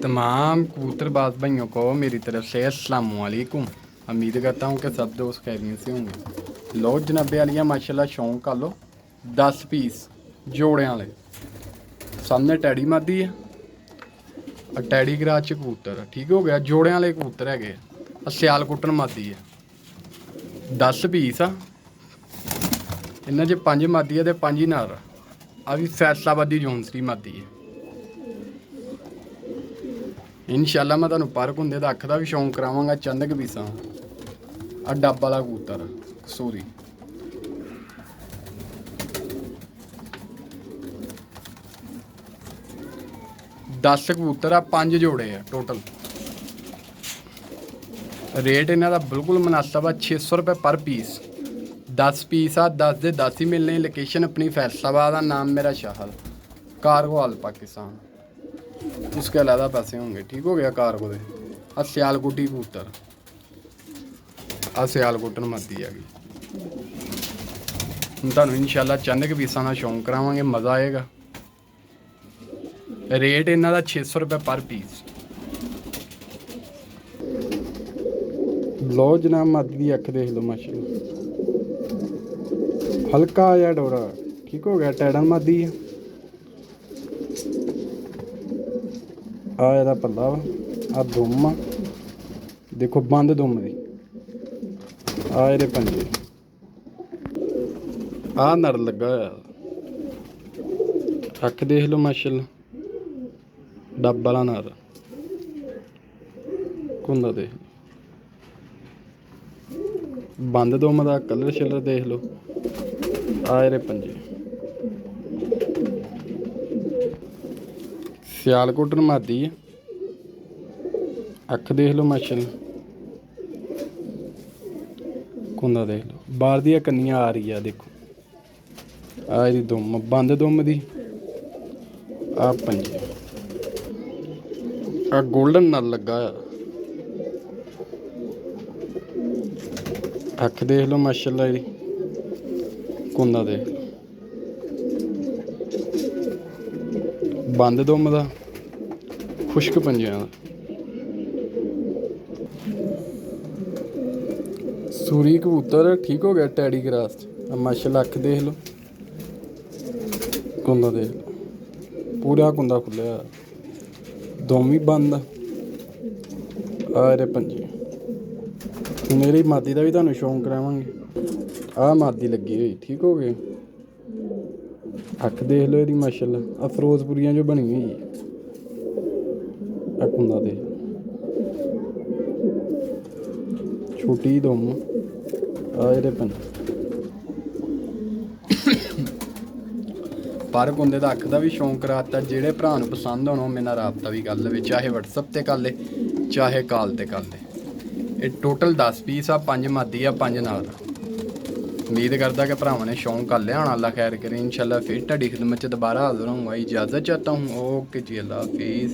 तमाम कबूतरबाज भाइयों को मेरी तरफ से अस्सलाम वालेकुम। उम्मीद करता हूँ कि सब दोस्त खैरियत से होंगे। लो जनाबे वालियाँ माशाल्लाह शौक कर लो। 10 पीस जोड़े वाले सामने टैडी मादी है और टैडी गराज च कबूतर ठीक हो गया। जोड़े वाले कबूतर है सियाल कुट्टन मादी है। 10 पीस आ इन्हों च 5 मादी है तो 5 ही नर आ भी फैसलाबादी जोनसरी मादी है। इंशाल्लाह मैं तुहानूं पर कुंदे दा अख दा भी शौक करावांगा। चंद क पीसां आ डब वाला कबूतर कसूरी 10 कबूतर आ 5 जोड़े आ टोटल। रेट इन्हां दा बिल्कुल मुनासब आ 600 रुपये पर पीस। 10 पीस आ 10 दे 10 ही मिलने। लोकेशन अपनी फैसलाबाद आ। नाम मेरा शाहल कारगोवाल पाकिस्तान। उसके अलावा पैसे होंगे ठीक हो गया कारगो दे। आ सियालकुटी कबूतर आ सियालकुटन मद्दी हैगी। हम तुहानूं इंशाल्लाह चंद क पीसां दा शौक करावांगे मज़ा आएगा। रेट इन्हां दा 600 रुपये पर पीस। लो जनाब मद्दी दी अख देख लो माशाल्लाह हल्का जिहा डोरा ठीक हो गया। टैडन मद्दी है आ एहदा पल्ला वा आ दुम आ देखो बंद दुम दी आ एहदे पंजे आ नर लगा होया। अख देख लो माशाल्लाह डब वाला नर कुंदा देख लो। बंद दुम दा कलर शलर देख लो आ एहदे पंजे सियालकोटन मादी है। अख देख लो माशाल्लाह कुंदा देख लो। बाहर दी कन्नियां आ रही है देखो आ एहदी दुम बंद दुम दी आ पंजे आ गोल्डन नर लगा होया। अख देख लो माशाल्लाह एहदी कुंदा देख लो बंद दुम दा खुश्क पंजियां दा। सूरी कबूतर ठीक हो गया टैडी क्रास माशाल्लाह। अख देख लो कुंदा देख लो पूरा कुंदा खुल्लिया दुम भी बंद आ एहदे पंजे। मेरी मादी का भी तुहानूं शौक करावांगे। आ मादी लगी हुई ठीक हो गए। अख देख लो एहदी माशाल्लाह आ फिरोजपुरियां जो बनी हुई आ कुंदा देख छोटी दुम आ एहदे पंजे पर कुंदे दा अख दा भी शौक कराता। जेह्ड़े भरा नूं पसंद होना मेरे नाल राबता भी कर लवे चाहे वट्सअप ते कर ले चाहे कॉल ते कर ले। ये टोटल 10 पीस आ 5 मादी आ 5 नर। उम्मीद करदा कि भरावां ने शौक कर लिया होना। अल्लाह खैर करे इंशाल्लाह फिर तुहाडी खिदमत च दोबारा हाज़र होऊंगा। इजाज़त चाहता हूँ ओके जी अल्लाह हाफिज़।